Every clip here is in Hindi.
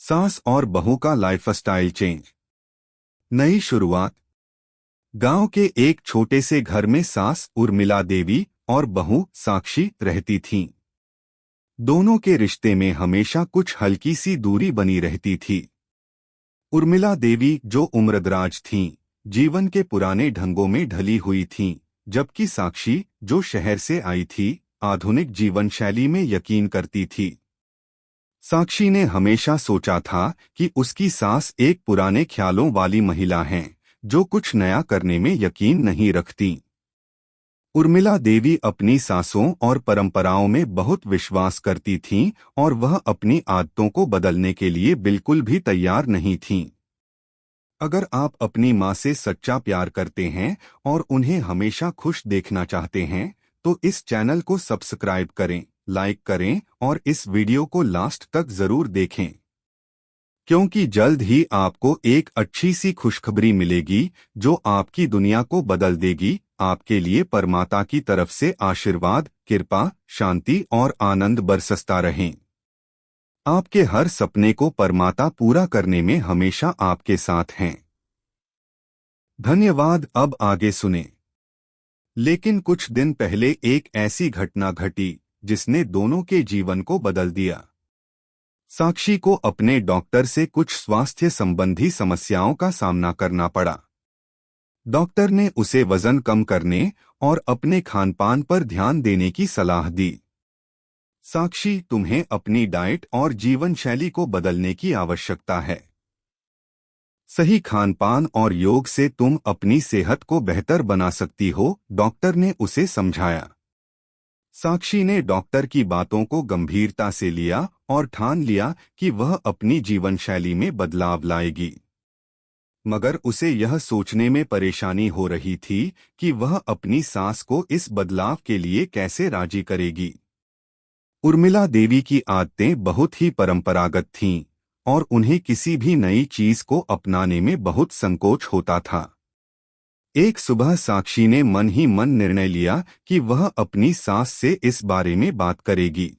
सास और बहू का लाइफस्टाइल चेंज। नई शुरुआत। गांव के एक छोटे से घर में सास उर्मिला देवी और बहू साक्षी रहती थीं। दोनों के रिश्ते में हमेशा कुछ हल्की सी दूरी बनी रहती थी। उर्मिला देवी जो उम्रदराज थीं, जीवन के पुराने ढंगों में ढली हुई थीं, जबकि साक्षी जो शहर से आई थी, आधुनिक जीवन शैली में यकीन करती थी। साक्षी ने हमेशा सोचा था कि उसकी सास एक पुराने ख्यालों वाली महिला हैं, जो कुछ नया करने में यकीन नहीं रखती। उर्मिला देवी अपनी सासों और परंपराओं में बहुत विश्वास करती थीं और वह अपनी आदतों को बदलने के लिए बिल्कुल भी तैयार नहीं थीं। अगर आप अपनी माँ से सच्चा प्यार करते हैं और उन्हें हमेशा खुश देखना चाहते हैं, तो इस चैनल को सब्सक्राइब करें, लाइक करें और इस वीडियो को लास्ट तक जरूर देखें, क्योंकि जल्द ही आपको एक अच्छी सी खुशखबरी मिलेगी जो आपकी दुनिया को बदल देगी। आपके लिए परमात्मा की तरफ से आशीर्वाद, कृपा, शांति और आनंद बरसता रहें। आपके हर सपने को परमात्मा पूरा करने में हमेशा आपके साथ हैं। धन्यवाद। अब आगे सुने। लेकिन कुछ दिन पहले एक ऐसी घटना घटी जिसने दोनों के जीवन को बदल दिया। साक्षी को अपने डॉक्टर से कुछ स्वास्थ्य संबंधी समस्याओं का सामना करना पड़ा। डॉक्टर ने उसे वजन कम करने और अपने खानपान पर ध्यान देने की सलाह दी। साक्षी, तुम्हें अपनी डाइट और जीवन शैली को बदलने की आवश्यकता है। सही खानपान और योग से तुम अपनी सेहत को बेहतर बना सकती हो, डॉक्टर ने उसे समझाया। साक्षी ने डॉक्टर की बातों को गंभीरता से लिया और ठान लिया कि वह अपनी जीवन शैली में बदलाव लाएगी। मगर उसे यह सोचने में परेशानी हो रही थी कि वह अपनी सास को इस बदलाव के लिए कैसे राजी करेगी। उर्मिला देवी की आदतें बहुत ही परंपरागत थीं और उन्हें किसी भी नई चीज को अपनाने में बहुत संकोच होता था। एक सुबह साक्षी ने मन ही मन निर्णय लिया कि वह अपनी सास से इस बारे में बात करेगी।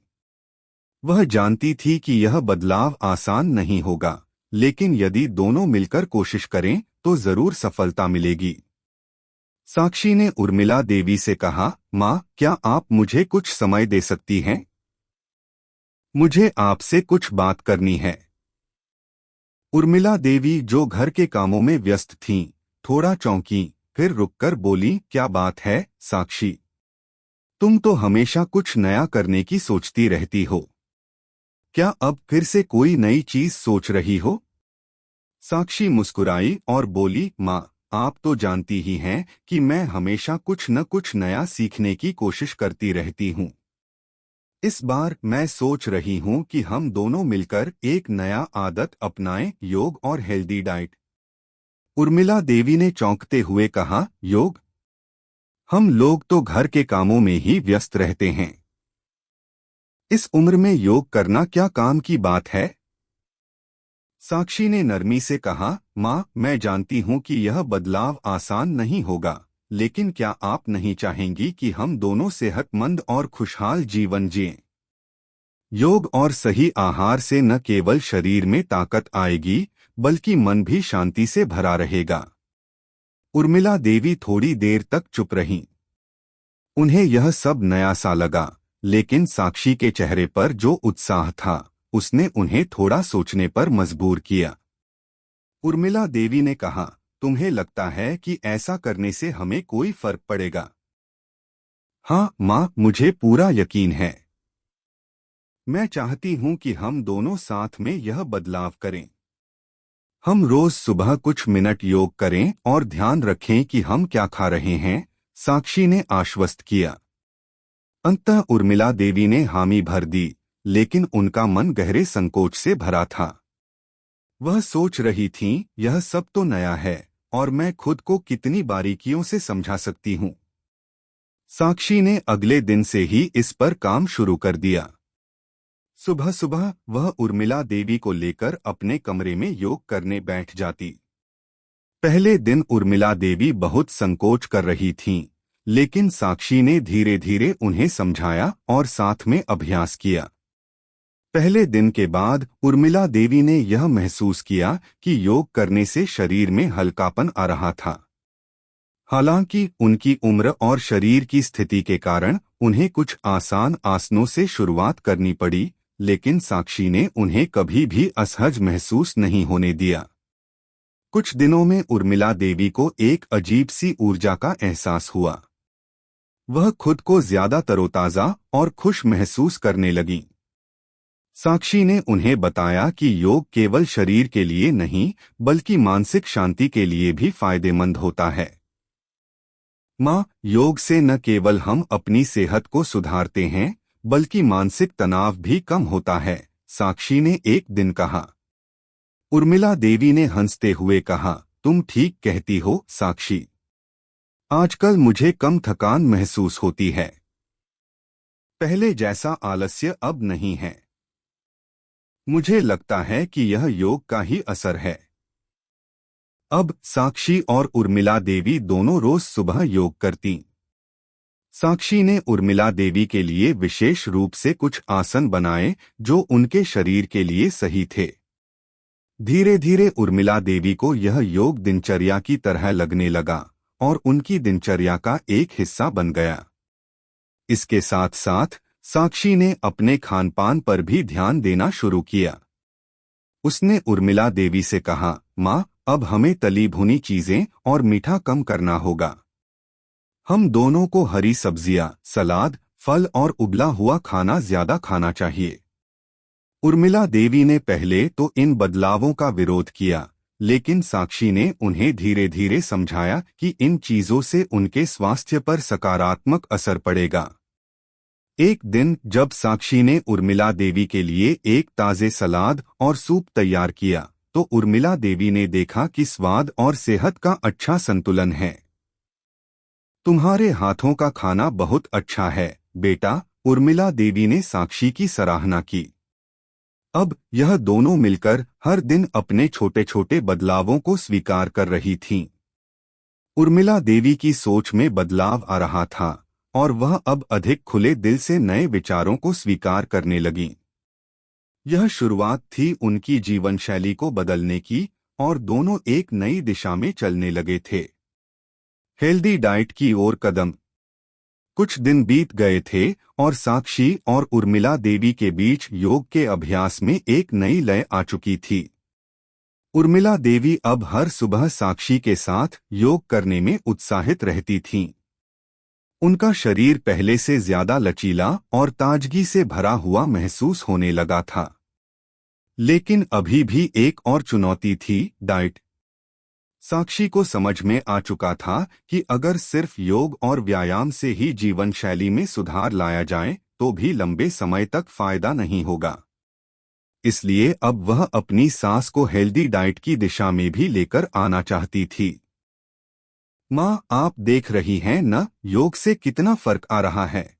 वह जानती थी कि यह बदलाव आसान नहीं होगा, लेकिन यदि दोनों मिलकर कोशिश करें तो जरूर सफलता मिलेगी। साक्षी ने उर्मिला देवी से कहा, माँ, क्या आप मुझे कुछ समय दे सकती हैं? मुझे आपसे कुछ बात करनी है। उर्मिला देवी, जो घर के कामों में व्यस्त थीं, थोड़ा चौंकी, फिर रुककर बोली, क्या बात है साक्षी? तुम तो हमेशा कुछ नया करने की सोचती रहती हो। क्या अब फिर से कोई नई चीज सोच रही हो? साक्षी मुस्कुराई और बोली, माँ, आप तो जानती ही हैं कि मैं हमेशा कुछ न कुछ नया सीखने की कोशिश करती रहती हूँ। इस बार मैं सोच रही हूँ कि हम दोनों मिलकर एक नया आदत अपनाएं, योग और हेल्दी डाइट। उर्मिला देवी ने चौंकते हुए कहा, योग? हम लोग तो घर के कामों में ही व्यस्त रहते हैं। इस उम्र में योग करना क्या काम की बात है? साक्षी ने नरमी से कहा, माँ, मैं जानती हूँ कि यह बदलाव आसान नहीं होगा, लेकिन क्या आप नहीं चाहेंगी कि हम दोनों सेहतमंद और खुशहाल जीवन जिएं? योग और सही आहार से न केवल शरीर में ताकत आएगी, बल्कि मन भी शांति से भरा रहेगा। उर्मिला देवी थोड़ी देर तक चुप रहीं। उन्हें यह सब नया सा लगा, लेकिन साक्षी के चेहरे पर जो उत्साह था, उसने उन्हें थोड़ा सोचने पर मजबूर किया। उर्मिला देवी ने कहा, तुम्हें लगता है कि ऐसा करने से हमें कोई फर्क पड़ेगा? हाँ माँ, मुझे पूरा यकीन है। मैं चाहती हूँ कि हम दोनों साथ में यह बदलाव करें। हम रोज सुबह कुछ मिनट योग करें और ध्यान रखें कि हम क्या खा रहे हैं, साक्षी ने आश्वस्त किया। अंततः उर्मिला देवी ने हामी भर दी, लेकिन उनका मन गहरे संकोच से भरा था। वह सोच रही थीं, यह सब तो नया है और मैं खुद को कितनी बारीकियों से समझा सकती हूँ। साक्षी ने अगले दिन से ही इस पर काम शुरू कर दिया। सुबह सुबह वह उर्मिला देवी को लेकर अपने कमरे में योग करने बैठ जाती। पहले दिन उर्मिला देवी बहुत संकोच कर रही थीं, लेकिन साक्षी ने धीरे धीरे उन्हें समझाया और साथ में अभ्यास किया। पहले दिन के बाद उर्मिला देवी ने यह महसूस किया कि योग करने से शरीर में हल्कापन आ रहा था। हालांकि उनकी उम्र और शरीर की स्थिति के कारण उन्हें कुछ आसान आसनों से शुरुआत करनी पड़ी, लेकिन साक्षी ने उन्हें कभी भी असहज महसूस नहीं होने दिया। कुछ दिनों में उर्मिला देवी को एक अजीब सी ऊर्जा का एहसास हुआ। वह खुद को ज्यादा तरोताजा और खुश महसूस करने लगी। साक्षी ने उन्हें बताया कि योग केवल शरीर के लिए नहीं बल्कि मानसिक शांति के लिए भी फायदेमंद होता है। माँ, योग से न केवल हम अपनी सेहत को सुधारते हैं बल्कि मानसिक तनाव भी कम होता है, साक्षी ने एक दिन कहा। उर्मिला देवी ने हंसते हुए कहा, तुम ठीक कहती हो साक्षी। आजकल मुझे कम थकान महसूस होती है। पहले जैसा आलस्य अब नहीं है। मुझे लगता है कि यह योग का ही असर है। अब साक्षी और उर्मिला देवी दोनों रोज सुबह योग करती। साक्षी ने उर्मिला देवी के लिए विशेष रूप से कुछ आसन बनाए जो उनके शरीर के लिए सही थे। धीरे धीरे उर्मिला देवी को यह योग दिनचर्या की तरह लगने लगा और उनकी दिनचर्या का एक हिस्सा बन गया। इसके साथ साथ साक्षी ने अपने खानपान पर भी ध्यान देना शुरू किया। उसने उर्मिला देवी से कहा, माँ, अब हमें तली भुनी चीजें और मीठा कम करना होगा। हम दोनों को हरी सब्जियां, सलाद, फल और उबला हुआ खाना ज्यादा खाना चाहिए। उर्मिला देवी ने पहले तो इन बदलावों का विरोध किया, लेकिन साक्षी ने उन्हें धीरे धीरे समझाया कि इन चीजों से उनके स्वास्थ्य पर सकारात्मक असर पड़ेगा। एक दिन जब साक्षी ने उर्मिला देवी के लिए एक ताजे सलाद और सूप तैयार किया, तो उर्मिला देवी ने देखा कि स्वाद और सेहत का अच्छा संतुलन है। तुम्हारे हाथों का खाना बहुत अच्छा है बेटा, उर्मिला देवी ने साक्षी की सराहना की। अब यह दोनों मिलकर हर दिन अपने छोटे छोटे बदलावों को स्वीकार कर रही थीं। उर्मिला देवी की सोच में बदलाव आ रहा था और वह अब अधिक खुले दिल से नए विचारों को स्वीकार करने लगीं। यह शुरुआत थी उनकी जीवन शैली को बदलने की और दोनों एक नई दिशा में चलने लगे थे। हेल्दी डाइट की ओर कदम। कुछ दिन बीत गए थे और साक्षी और उर्मिला देवी के बीच योग के अभ्यास में एक नई लय आ चुकी थी। उर्मिला देवी अब हर सुबह साक्षी के साथ योग करने में उत्साहित रहती थीं। उनका शरीर पहले से ज्यादा लचीला और ताजगी से भरा हुआ महसूस होने लगा था। लेकिन अभी भी एक और चुनौती थी, डाइट। साक्षी को समझ में आ चुका था कि अगर सिर्फ योग और व्यायाम से ही जीवन शैली में सुधार लाया जाए तो भी लंबे समय तक फायदा नहीं होगा। इसलिए अब वह अपनी सास को हेल्दी डाइट की दिशा में भी लेकर आना चाहती थी। माँ, आप देख रही हैं न, योग से कितना फर्क आ रहा है।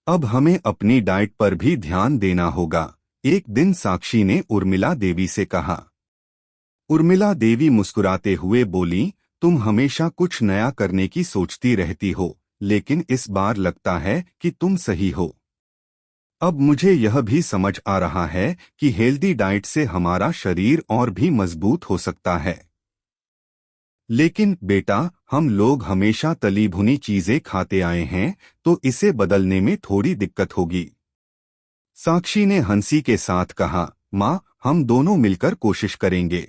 अब हमें अपनी डाइट पर भी ध्यान देना होगा, एक दिन साक्षी ने उर्मिला देवी से कहा। उर्मिला देवी मुस्कुराते हुए बोली, तुम हमेशा कुछ नया करने की सोचती रहती हो, लेकिन इस बार लगता है कि तुम सही हो। अब मुझे यह भी समझ आ रहा है कि हेल्दी डाइट से हमारा शरीर और भी मजबूत हो सकता है। लेकिन बेटा, हम लोग हमेशा तली भुनी चीजें खाते आए हैं, तो इसे बदलने में थोड़ी दिक्कत होगी। साक्षी ने हंसी के साथ कहा, माँ, हम दोनों मिलकर कोशिश करेंगे।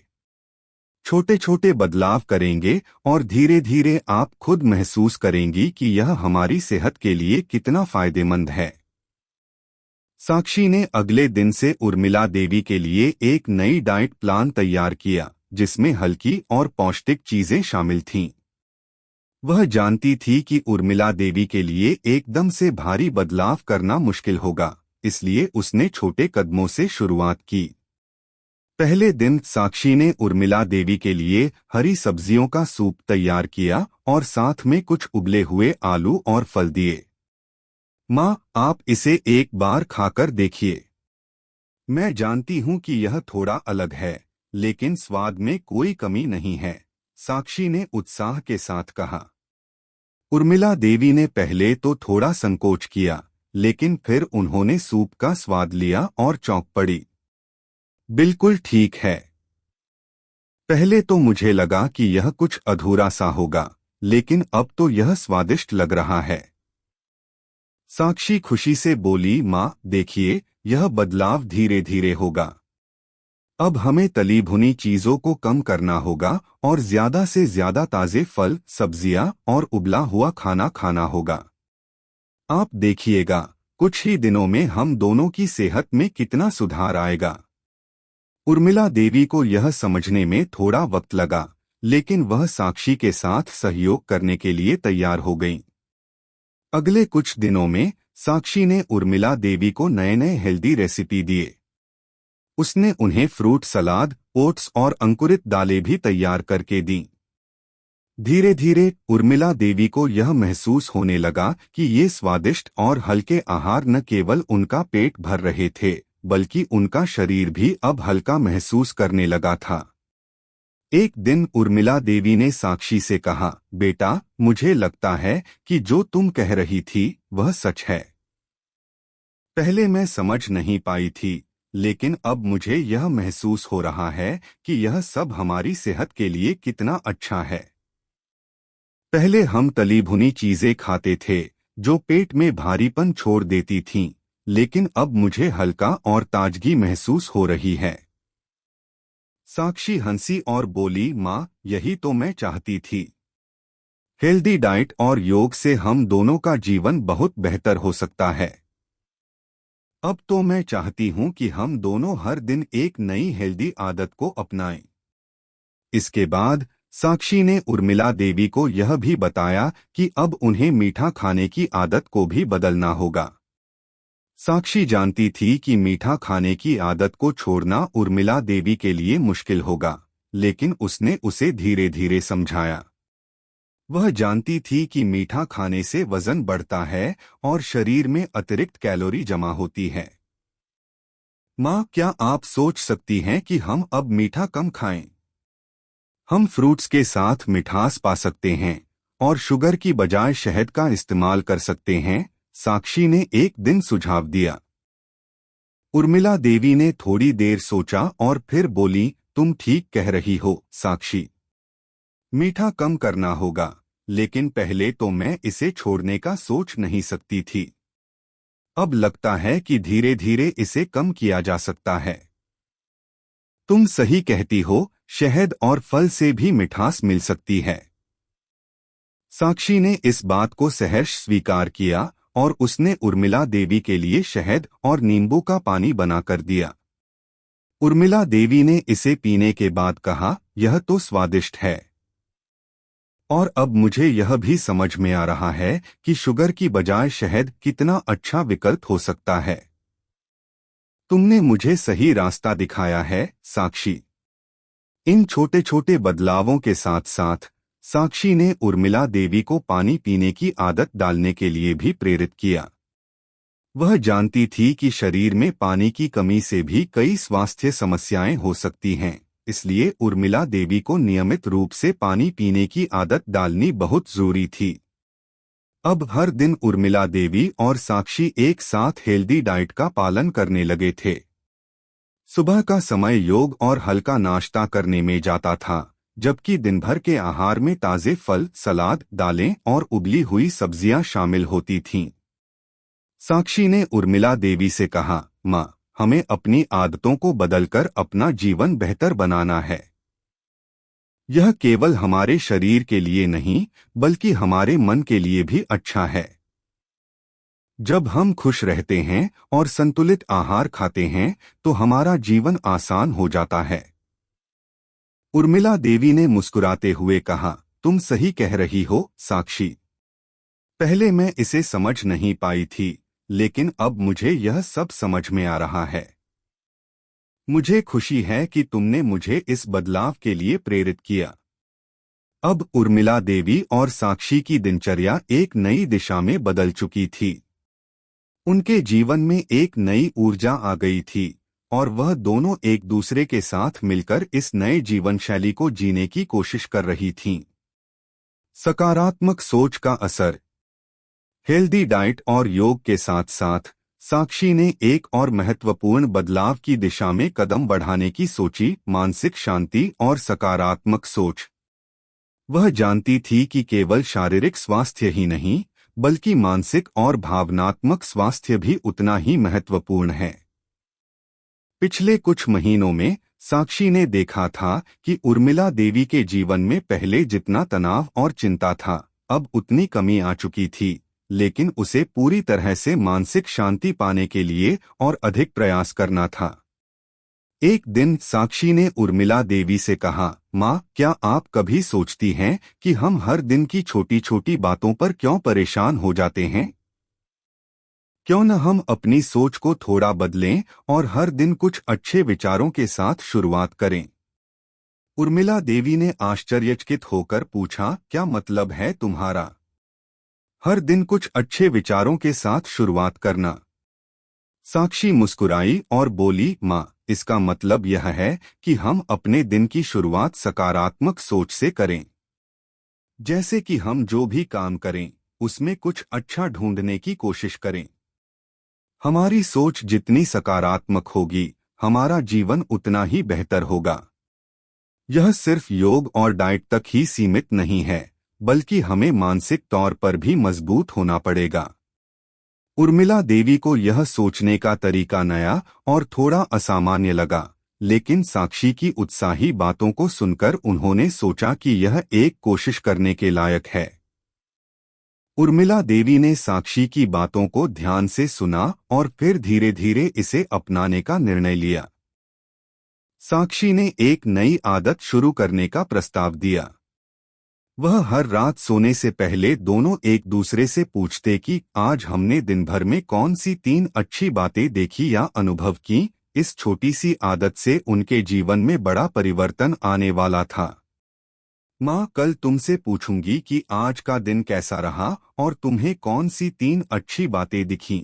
छोटे छोटे बदलाव करेंगे और धीरे धीरे आप खुद महसूस करेंगी कि यह हमारी सेहत के लिए कितना फायदेमंद है। साक्षी ने अगले दिन से उर्मिला देवी के लिए एक नई डाइट प्लान तैयार किया, जिसमें हल्की और पौष्टिक चीजें शामिल थीं। वह जानती थी कि उर्मिला देवी के लिए एकदम से भारी बदलाव करना मुश्किल होगा, इसलिए उसने छोटे कदमों से शुरुआत की। पहले दिन साक्षी ने उर्मिला देवी के लिए हरी सब्जियों का सूप तैयार किया और साथ में कुछ उबले हुए आलू और फल दिए। माँ, आप इसे एक बार खाकर देखिए। मैं जानती हूँ कि यह थोड़ा अलग है, लेकिन स्वाद में कोई कमी नहीं है, साक्षी ने उत्साह के साथ कहा। उर्मिला देवी ने पहले तो थोड़ा संकोच किया, लेकिन फिर उन्होंने सूप का स्वाद लिया और चौंक पड़ी। बिल्कुल ठीक है। पहले तो मुझे लगा कि यह कुछ अधूरा सा होगा, लेकिन अब तो यह स्वादिष्ट लग रहा है। साक्षी खुशी से बोली, माँ देखिए, यह बदलाव धीरे धीरे होगा। अब हमें तली भुनी चीजों को कम करना होगा और ज्यादा से ज्यादा ताजे फल, सब्जियां और उबला हुआ खाना खाना होगा। आप देखिएगा, कुछ ही दिनों में हम दोनों की सेहत में कितना सुधार आएगा। उर्मिला देवी को यह समझने में थोड़ा वक्त लगा, लेकिन वह साक्षी के साथ सहयोग करने के लिए तैयार हो गईं। अगले कुछ दिनों में साक्षी ने उर्मिला देवी को नए नए हेल्दी रेसिपी दिए। उसने उन्हें फ्रूट सलाद, ओट्स और अंकुरित दालें भी तैयार करके दीं। धीरे धीरे उर्मिला देवी को यह महसूस होने लगा कि ये स्वादिष्ट और हल्के आहार न केवल उनका पेट भर रहे थे, बल्कि उनका शरीर भी अब हल्का महसूस करने लगा था। एक दिन उर्मिला देवी ने साक्षी से कहा, बेटा, मुझे लगता है कि जो तुम कह रही थी वह सच है। पहले मैं समझ नहीं पाई थी, लेकिन अब मुझे यह महसूस हो रहा है कि यह सब हमारी सेहत के लिए कितना अच्छा है। पहले हम तली भुनी चीजें खाते थे जो पेट में भारीपन छोड़ देती थीं, लेकिन अब मुझे हल्का और ताजगी महसूस हो रही है। साक्षी हंसी और बोली, माँ, यही तो मैं चाहती थी। हेल्दी डाइट और योग से हम दोनों का जीवन बहुत बेहतर हो सकता है। अब तो मैं चाहती हूँ कि हम दोनों हर दिन एक नई हेल्दी आदत को अपनाएं। इसके बाद साक्षी ने उर्मिला देवी को यह भी बताया कि अब उन्हें मीठा खाने की आदत को भी बदलना होगा। साक्षी जानती थी कि मीठा खाने की आदत को छोड़ना उर्मिला देवी के लिए मुश्किल होगा, लेकिन उसने उसे धीरे धीरे समझाया। वह जानती थी कि मीठा खाने से वजन बढ़ता है और शरीर में अतिरिक्त कैलोरी जमा होती है। माँ, क्या आप सोच सकती हैं कि हम अब मीठा कम खाएं? हम फ्रूट्स के साथ मिठास पा सकते हैं और शुगर की बजाय शहद का इस्तेमाल कर सकते हैं, साक्षी ने एक दिन सुझाव दिया। उर्मिला देवी ने थोड़ी देर सोचा और फिर बोली, तुम ठीक कह रही हो साक्षी। मीठा कम करना होगा, लेकिन पहले तो मैं इसे छोड़ने का सोच नहीं सकती थी। अब लगता है कि धीरे धीरे इसे कम किया जा सकता है। तुम सही कहती हो, शहद और फल से भी मिठास मिल सकती है। साक्षी ने इस बात को सहर्ष स्वीकार किया और उसने उर्मिला देवी के लिए शहद और नींबू का पानी बनाकर दिया। उर्मिला देवी ने इसे पीने के बाद कहा, यह तो स्वादिष्ट है। और अब मुझे यह भी समझ में आ रहा है कि शुगर की बजाय शहद कितना अच्छा विकल्प हो सकता है। तुमने मुझे सही रास्ता दिखाया है, साक्षी। इन छोटे छोटे बदलावों के साथ साथ साक्षी ने उर्मिला देवी को पानी पीने की आदत डालने के लिए भी प्रेरित किया। वह जानती थी कि शरीर में पानी की कमी से भी कई स्वास्थ्य समस्याएं हो सकती हैं, इसलिए उर्मिला देवी को नियमित रूप से पानी पीने की आदत डालनी बहुत जरूरी थी। अब हर दिन उर्मिला देवी और साक्षी एक साथ हेल्दी डाइट का पालन करने लगे थे। सुबह का समय योग और हल्का नाश्ता करने में जाता था, जबकि दिन भर के आहार में ताजे फल, सलाद, दालें और उबली हुई सब्जियां शामिल होती थीं। साक्षी ने उर्मिला देवी से कहा, माँ, हमें अपनी आदतों को बदलकर अपना जीवन बेहतर बनाना है। यह केवल हमारे शरीर के लिए नहीं, बल्कि हमारे मन के लिए भी अच्छा है। जब हम खुश रहते हैं और संतुलित आहार खाते हैं, तो हमारा जीवन आसान हो जाता है। उर्मिला देवी ने मुस्कुराते हुए कहा, तुम सही कह रही हो, साक्षी। पहले मैं इसे समझ नहीं पाई थी, लेकिन अब मुझे यह सब समझ में आ रहा है। मुझे खुशी है कि तुमने मुझे इस बदलाव के लिए प्रेरित किया। अब उर्मिला देवी और साक्षी की दिनचर्या एक नई दिशा में बदल चुकी थी। उनके जीवन में एक नई ऊर्जा आ गई थी और वह दोनों एक दूसरे के साथ मिलकर इस नए जीवन शैली को जीने की कोशिश कर रही थीं। सकारात्मक सोच का असर। हेल्दी डाइट और योग के साथ साथ साक्षी ने एक और महत्वपूर्ण बदलाव की दिशा में कदम बढ़ाने की सोची, मानसिक शांति और सकारात्मक सोच। वह जानती थी कि केवल शारीरिक स्वास्थ्य ही नहीं, बल्कि मानसिक और भावनात्मक स्वास्थ्य भी उतना ही महत्वपूर्ण है। पिछले कुछ महीनों में साक्षी ने देखा था कि उर्मिला देवी के जीवन में पहले जितना तनाव और चिंता था, अब उतनी कमी आ चुकी थी, लेकिन उसे पूरी तरह से मानसिक शांति पाने के लिए और अधिक प्रयास करना था। एक दिन साक्षी ने उर्मिला देवी से कहा, माँ, क्या आप कभी सोचती हैं कि हम हर दिन की छोटी छोटी बातों पर क्यों परेशान हो जाते हैं? क्यों न हम अपनी सोच को थोड़ा बदलें और हर दिन कुछ अच्छे विचारों के साथ शुरुआत करें? उर्मिला देवी ने आश्चर्यचकित होकर पूछा, क्या मतलब है तुम्हारा? हर दिन कुछ अच्छे विचारों के साथ शुरुआत करना। साक्षी मुस्कुराई और बोली, माँ, इसका मतलब यह है कि हम अपने दिन की शुरुआत सकारात्मक सोच से करें। जैसे कि हम जो भी काम करें, उसमें कुछ अच्छा ढूंढने की कोशिश करें। हमारी सोच जितनी सकारात्मक होगी, हमारा जीवन उतना ही बेहतर होगा। यह सिर्फ योग और डाइट तक ही सीमित नहीं है, बल्कि हमें मानसिक तौर पर भी मजबूत होना पड़ेगा। उर्मिला देवी को यह सोचने का तरीका नया और थोड़ा असामान्य लगा, लेकिन साक्षी की उत्साही बातों को सुनकर उन्होंने सोचा कि यह एक कोशिश करने के लायक है। उर्मिला देवी ने साक्षी की बातों को ध्यान से सुना और फिर धीरे धीरे इसे अपनाने का निर्णय लिया। साक्षी ने एक नई आदत शुरू करने का प्रस्ताव दिया। वह हर रात सोने से पहले दोनों एक दूसरे से पूछते कि आज हमने दिन भर में कौन सी 3 अच्छी बातें देखी या अनुभव की। इस छोटी सी आदत से उनके जीवन में बड़ा परिवर्तन आने वाला था। माँ, कल तुमसे पूछूंगी कि आज का दिन कैसा रहा और तुम्हें कौन सी 3 अच्छी बातें दिखीं।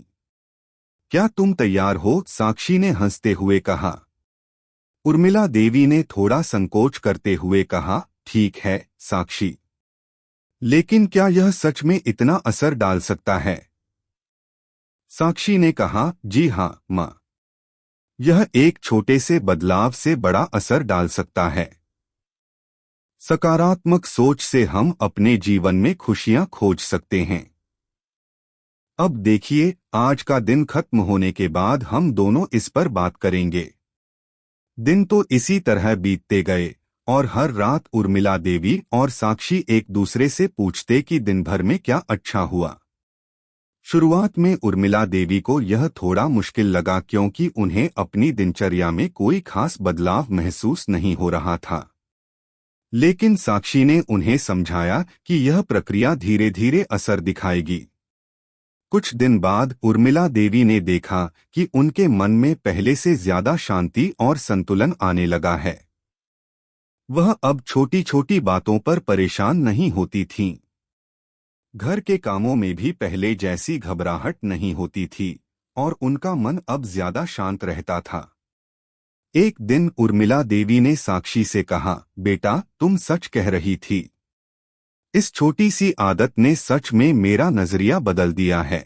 क्या तुम तैयार हो? साक्षी ने हंसते हुए कहा। उर्मिला देवी ने थोड़ा संकोच करते हुए कहा, ठीक है साक्षी, लेकिन क्या यह सच में इतना असर डाल सकता है? साक्षी ने कहा, जी हाँ माँ, यह एक छोटे से बदलाव से बड़ा असर डाल सकता है। सकारात्मक सोच से हम अपने जीवन में खुशियां खोज सकते हैं। अब देखिए, आज का दिन खत्म होने के बाद हम दोनों इस पर बात करेंगे। दिन तो इसी तरह बीतते गए और हर रात उर्मिला देवी और साक्षी एक दूसरे से पूछते कि दिन भर में क्या अच्छा हुआ। शुरुआत में उर्मिला देवी को यह थोड़ा मुश्किल लगा, क्योंकि उन्हें अपनी दिनचर्या में कोई खास बदलाव महसूस नहीं हो रहा था। लेकिन साक्षी ने उन्हें समझाया कि यह प्रक्रिया धीरे धीरे असर दिखाएगी। कुछ दिन बाद उर्मिला देवी ने देखा कि उनके मन में पहले से ज्यादा शांति और संतुलन आने लगा है। वह अब छोटी छोटी बातों पर परेशान नहीं होती थीं। घर के कामों में भी पहले जैसी घबराहट नहीं होती थी और उनका मन अब ज्यादा शांत रहता था। एक दिन उर्मिला देवी ने साक्षी से कहा, बेटा, तुम सच कह रही थी। इस छोटी सी आदत ने सच में मेरा नजरिया बदल दिया है।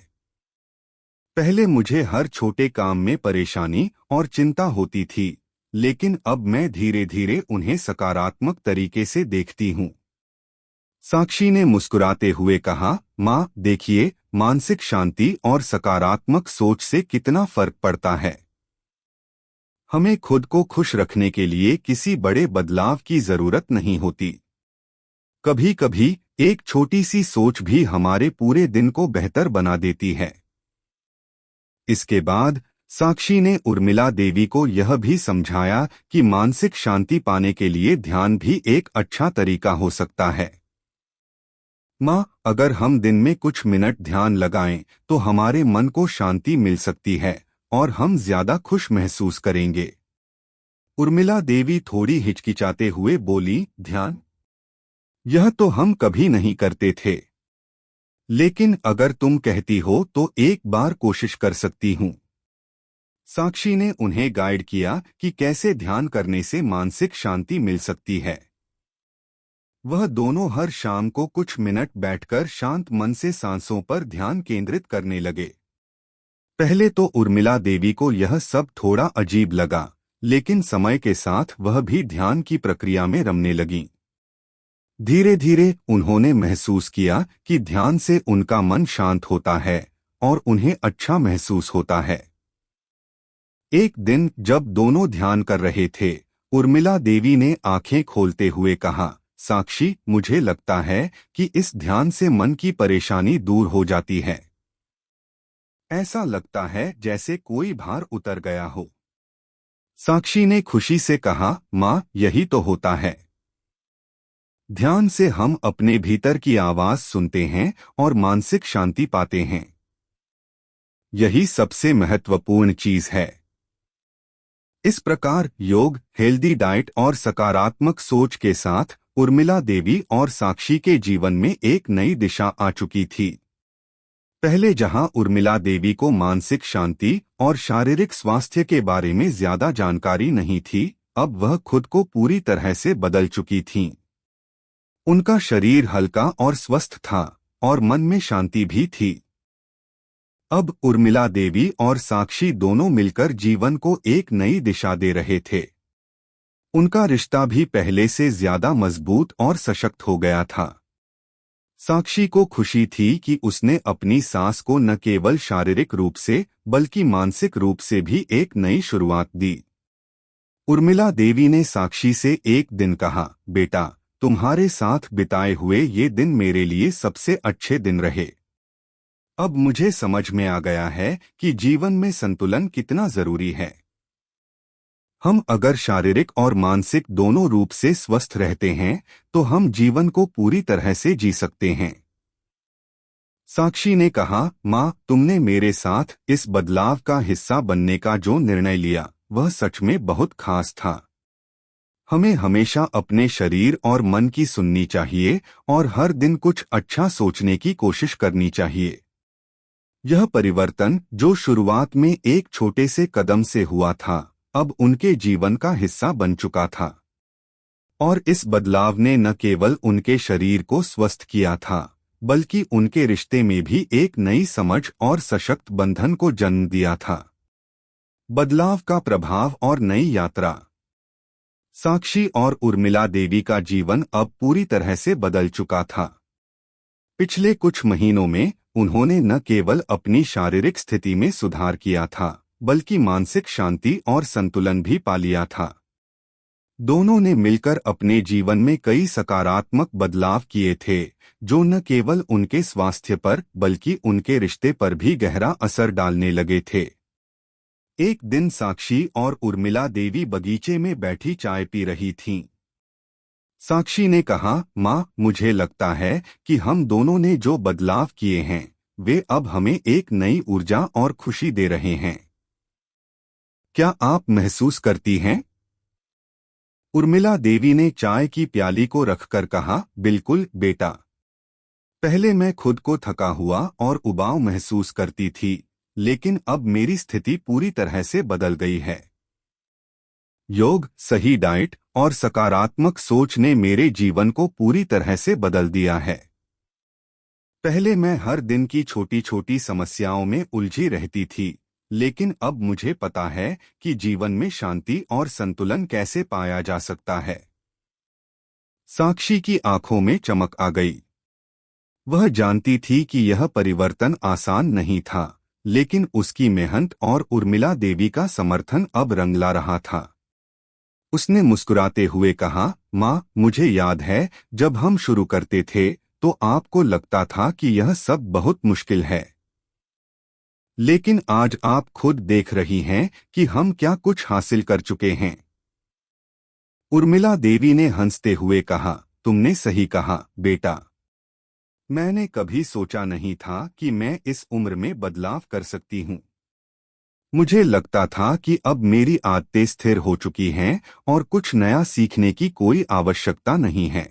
पहले मुझे हर छोटे काम में परेशानी और चिंता होती थी, लेकिन अब मैं धीरे धीरे उन्हें सकारात्मक तरीके से देखती हूँ। साक्षी ने मुस्कुराते हुए कहा, माँ, देखिए, मानसिक शांति और सकारात्मक सोच से कितना फर्क पड़ता है। हमें खुद को खुश रखने के लिए किसी बड़े बदलाव की जरूरत नहीं होती। कभी कभी एक छोटी सी सोच भी हमारे पूरे दिन को बेहतर बना देती है। इसके बाद साक्षी ने उर्मिला देवी को यह भी समझाया कि मानसिक शांति पाने के लिए ध्यान भी एक अच्छा तरीका हो सकता है। माँ, अगर हम दिन में कुछ मिनट ध्यान लगाएं तो हमारे मन को शांति मिल सकती है और हम ज्यादा खुश महसूस करेंगे। उर्मिला देवी थोड़ी हिचकिचाते हुए बोली, ध्यान? यह तो हम कभी नहीं करते थे, लेकिन अगर तुम कहती हो तो एक बार कोशिश कर सकती हूँ। साक्षी ने उन्हें गाइड किया कि कैसे ध्यान करने से मानसिक शांति मिल सकती है। वह दोनों हर शाम को कुछ मिनट बैठकर शांत मन से सांसों पर ध्यान केंद्रित करने लगे। पहले तो उर्मिला देवी को यह सब थोड़ा अजीब लगा, लेकिन समय के साथ वह भी ध्यान की प्रक्रिया में रमने लगीं। धीरे धीरे उन्होंने महसूस किया कि ध्यान से उनका मन शांत होता है और उन्हें अच्छा महसूस होता है। एक दिन जब दोनों ध्यान कर रहे थे, उर्मिला देवी ने आंखें खोलते हुए कहा, साक्षी, मुझे लगता है कि इस ध्यान से मन की परेशानी दूर हो जाती है। ऐसा लगता है जैसे कोई भार उतर गया हो। साक्षी ने खुशी से कहा, माँ, यही तो होता है। ध्यान से हम अपने भीतर की आवाज सुनते हैं और मानसिक शांति पाते हैं। यही सबसे महत्वपूर्ण चीज है। इस प्रकार योग, हेल्दी डाइट और सकारात्मक सोच के साथ उर्मिला देवी और साक्षी के जीवन में एक नई दिशा आ चुकी थी। पहले जहां उर्मिला देवी को मानसिक शांति और शारीरिक स्वास्थ्य के बारे में ज्यादा जानकारी नहीं थी, अब वह खुद को पूरी तरह से बदल चुकी थीं। उनका शरीर हल्का और स्वस्थ था और मन में शांति भी थी। अब उर्मिला देवी और साक्षी दोनों मिलकर जीवन को एक नई दिशा दे रहे थे। उनका रिश्ता भी पहले से ज्यादा मजबूत और सशक्त हो गया था। साक्षी को खुशी थी कि उसने अपनी सास को न केवल शारीरिक रूप से बल्कि मानसिक रूप से भी एक नई शुरुआत दी। उर्मिला देवी ने साक्षी से एक दिन कहा, बेटा, तुम्हारे साथ बिताए हुए ये दिन मेरे लिए सबसे अच्छे दिन रहे। अब मुझे समझ में आ गया है कि जीवन में संतुलन कितना जरूरी है। हम अगर शारीरिक और मानसिक दोनों रूप से स्वस्थ रहते हैं तो हम जीवन को पूरी तरह से जी सकते हैं। साक्षी ने कहा, माँ, तुमने मेरे साथ इस बदलाव का हिस्सा बनने का जो निर्णय लिया वह सच में बहुत खास था। हमें हमेशा अपने शरीर और मन की सुननी चाहिए और हर दिन कुछ अच्छा सोचने की कोशिश करनी चाहिए। यह परिवर्तन जो शुरुआत में एक छोटे से कदम से हुआ था, अब उनके जीवन का हिस्सा बन चुका था। और इस बदलाव ने न केवल उनके शरीर को स्वस्थ किया था, बल्कि उनके रिश्ते में भी एक नई समझ और सशक्त बंधन को जन्म दिया था। बदलाव का प्रभाव और नई यात्रा। साक्षी और उर्मिला देवी का जीवन अब पूरी तरह से बदल चुका था। पिछले कुछ महीनों में उन्होंने न केवल अपनी शारीरिक स्थिति में सुधार किया था, बल्कि मानसिक शांति और संतुलन भी पा लिया था। दोनों ने मिलकर अपने जीवन में कई सकारात्मक बदलाव किए थे, जो न केवल उनके स्वास्थ्य पर बल्कि उनके रिश्ते पर भी गहरा असर डालने लगे थे। एक दिन साक्षी और उर्मिला देवी बगीचे में बैठी चाय पी रही थीं। साक्षी ने कहा, माँ, मुझे लगता है कि हम दोनों ने जो बदलाव किए हैं वे अब हमें एक नई ऊर्जा और खुशी दे रहे हैं। क्या आप महसूस करती हैं? उर्मिला देवी ने चाय की प्याली को रखकर कहा, बिल्कुल बेटा। पहले मैं खुद को थका हुआ और उबाऊ महसूस करती थी, लेकिन अब मेरी स्थिति पूरी तरह से बदल गई है। योग, सही डाइट और सकारात्मक सोच ने मेरे जीवन को पूरी तरह से बदल दिया है। पहले मैं हर दिन की छोटी छोटी समस्याओं में उलझी रहती थी, लेकिन अब मुझे पता है कि जीवन में शांति और संतुलन कैसे पाया जा सकता है। साक्षी की आंखों में चमक आ गई। वह जानती थी कि यह परिवर्तन आसान नहीं था, लेकिन उसकी मेहनत और उर्मिला देवी का समर्थन अब रंग ला रहा था। उसने मुस्कुराते हुए कहा, माँ, मुझे याद है जब हम शुरू करते थे तो आपको लगता था कि यह सब बहुत मुश्किल है, लेकिन आज आप खुद देख रही हैं कि हम क्या कुछ हासिल कर चुके हैं। उर्मिला देवी ने हंसते हुए कहा, तुमने सही कहा बेटा। मैंने कभी सोचा नहीं था कि मैं इस उम्र में बदलाव कर सकती हूँ। मुझे लगता था कि अब मेरी आदतें स्थिर हो चुकी हैं और कुछ नया सीखने की कोई आवश्यकता नहीं है।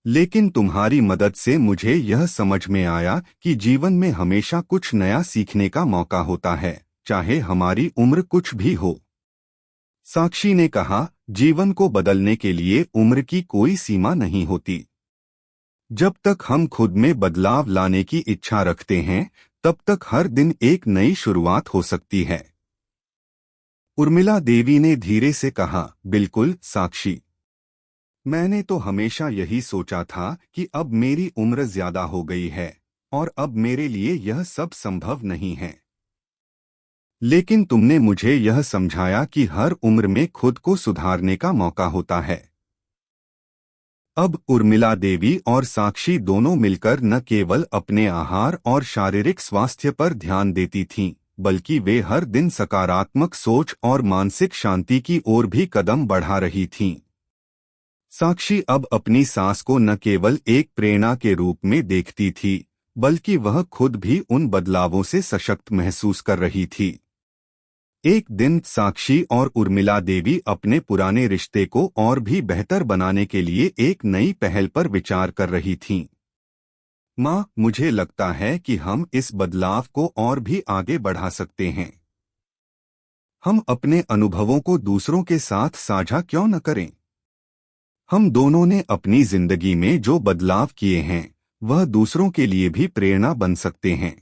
लेकिन तुम्हारी मदद से मुझे यह समझ में आया कि जीवन में हमेशा कुछ नया सीखने का मौका होता है, चाहे हमारी उम्र कुछ भी हो। साक्षी ने कहा, जीवन को बदलने के लिए उम्र की कोई सीमा नहीं होती। जब तक हम खुद में बदलाव लाने की इच्छा रखते हैं, तब तक हर दिन एक नई शुरुआत हो सकती है। उर्मिला देवी ने धीरे से कहा, बिल्कुल साक्षी। मैंने तो हमेशा यही सोचा था कि अब मेरी उम्र ज्यादा हो गई है और अब मेरे लिए यह सब संभव नहीं है। लेकिन तुमने मुझे यह समझाया कि हर उम्र में खुद को सुधारने का मौका होता है। अब उर्मिला देवी और साक्षी दोनों मिलकर न केवल अपने आहार और शारीरिक स्वास्थ्य पर ध्यान देती थीं, बल्कि वे हर दिन सकारात्मक सोच और मानसिक शांति की ओर भी कदम बढ़ा रही थीं। साक्षी अब अपनी सास को न केवल एक प्रेरणा के रूप में देखती थी, बल्कि वह खुद भी उन बदलावों से सशक्त महसूस कर रही थी। एक दिन साक्षी और उर्मिला देवी अपने पुराने रिश्ते को और भी बेहतर बनाने के लिए एक नई पहल पर विचार कर रही थीं। माँ, मुझे लगता है कि हम इस बदलाव को और भी आगे बढ़ा सकते हैं। हम अपने अनुभवों को दूसरों के साथ साझा क्यों न करें? हम दोनों ने अपनी जिंदगी में जो बदलाव किए हैं, वह दूसरों के लिए भी प्रेरणा बन सकते हैं।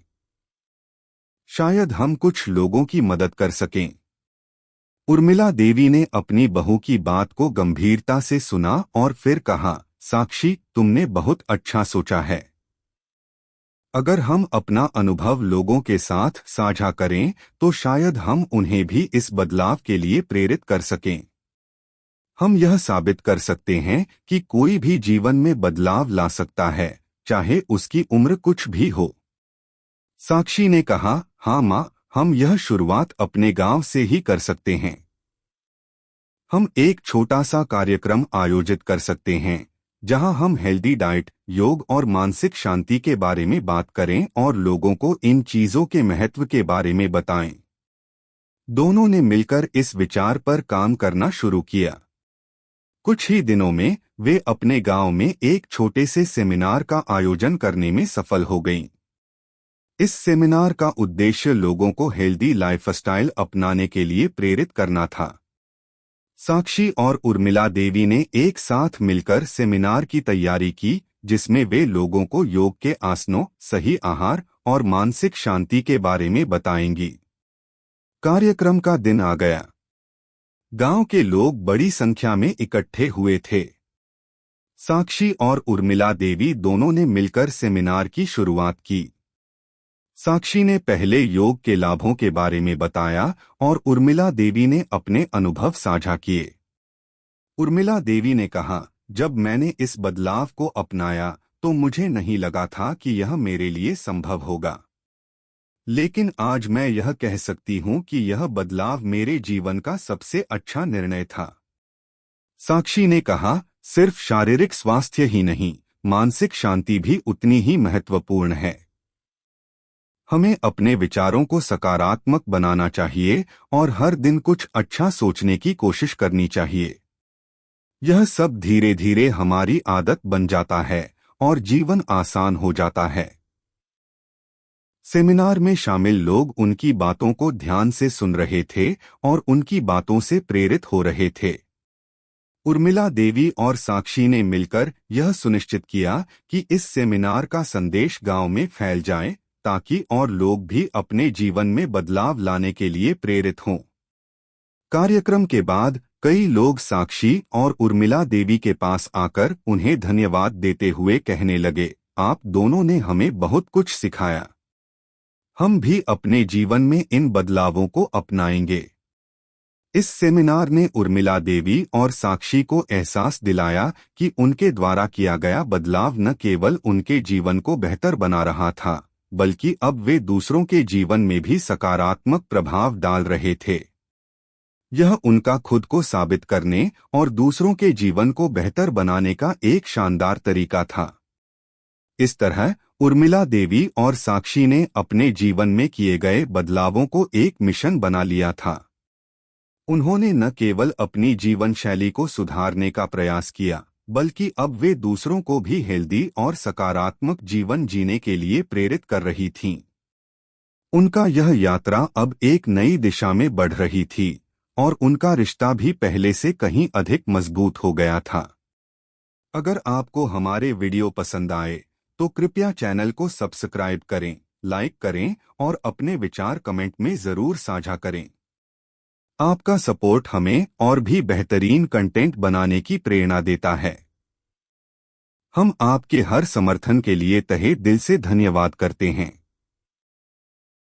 शायद हम कुछ लोगों की मदद कर सकें। उर्मिला देवी ने अपनी बहू की बात को गंभीरता से सुना और फिर कहा, साक्षी, तुमने बहुत अच्छा सोचा है। अगर हम अपना अनुभव लोगों के साथ साझा करें, तो शायद हम उन्हें भी इस बदलाव के लिए प्रेरित कर सकें। हम यह साबित कर सकते हैं कि कोई भी जीवन में बदलाव ला सकता है, चाहे उसकी उम्र कुछ भी हो। साक्षी ने कहा, हाँ माँ, हम यह शुरुआत अपने गांव से ही कर सकते हैं। हम एक छोटा सा कार्यक्रम आयोजित कर सकते हैं, जहां हम हेल्दी डाइट, योग और मानसिक शांति के बारे में बात करें और लोगों को इन चीजों के महत्व के बारे में बताएं। दोनों ने मिलकर इस विचार पर काम करना शुरू किया। कुछ ही दिनों में वे अपने गांव में एक छोटे से सेमिनार का आयोजन करने में सफल हो गईं। इस सेमिनार का उद्देश्य लोगों को हेल्दी लाइफस्टाइल अपनाने के लिए प्रेरित करना था। साक्षी और उर्मिला देवी ने एक साथ मिलकर सेमिनार की तैयारी की, जिसमें वे लोगों को योग के आसनों, सही आहार और मानसिक शांति के बारे में बताएंगी। कार्यक्रम का दिन आ गया। गांव के लोग बड़ी संख्या में इकट्ठे हुए थे। साक्षी और उर्मिला देवी दोनों ने मिलकर सेमिनार की शुरुआत की। साक्षी ने पहले योग के लाभों के बारे में बताया और उर्मिला देवी ने अपने अनुभव साझा किए। उर्मिला देवी ने कहा, जब मैंने इस बदलाव को अपनाया तो मुझे नहीं लगा था कि यह मेरे लिए संभव होगा। लेकिन आज मैं यह कह सकती हूँ कि यह बदलाव मेरे जीवन का सबसे अच्छा निर्णय था। साक्षी ने कहा, सिर्फ शारीरिक स्वास्थ्य ही नहीं, मानसिक शांति भी उतनी ही महत्वपूर्ण है। हमें अपने विचारों को सकारात्मक बनाना चाहिए और हर दिन कुछ अच्छा सोचने की कोशिश करनी चाहिए। यह सब धीरे धीरे हमारी आदत बन जाता है और जीवन आसान हो जाता है। सेमिनार में शामिल लोग उनकी बातों को ध्यान से सुन रहे थे और उनकी बातों से प्रेरित हो रहे थे। उर्मिला देवी और साक्षी ने मिलकर यह सुनिश्चित किया कि इस सेमिनार का संदेश गांव में फैल जाए, ताकि और लोग भी अपने जीवन में बदलाव लाने के लिए प्रेरित हों। कार्यक्रम के बाद कई लोग साक्षी और उर्मिला देवी के पास आकर उन्हें धन्यवाद देते हुए कहने लगे, आप दोनों ने हमें बहुत कुछ सिखाया। हम भी अपने जीवन में इन बदलावों को अपनाएंगे। इस सेमिनार ने उर्मिला देवी और साक्षी को एहसास दिलाया कि उनके द्वारा किया गया बदलाव न केवल उनके जीवन को बेहतर बना रहा था, बल्कि अब वे दूसरों के जीवन में भी सकारात्मक प्रभाव डाल रहे थे। यह उनका खुद को साबित करने और दूसरों के जीवन को बेहतर बनाने का एक शानदार तरीका था। इस तरह उर्मिला देवी और साक्षी ने अपने जीवन में किए गए बदलावों को एक मिशन बना लिया था। उन्होंने न केवल अपनी जीवन शैली को सुधारने का प्रयास किया, बल्कि अब वे दूसरों को भी हेल्दी और सकारात्मक जीवन जीने के लिए प्रेरित कर रही थीं। उनका यह यात्रा अब एक नई दिशा में बढ़ रही थी और उनका रिश्ता भी पहले से कहीं अधिक मजबूत हो गया था। अगर आपको हमारे वीडियो पसंद आए तो कृपया चैनल को सब्सक्राइब करें, लाइक करें और अपने विचार कमेंट में ज़रूर साझा करें। आपका सपोर्ट हमें और भी बेहतरीन कंटेंट बनाने की प्रेरणा देता है। हम आपके हर समर्थन के लिए तहे दिल से धन्यवाद करते हैं।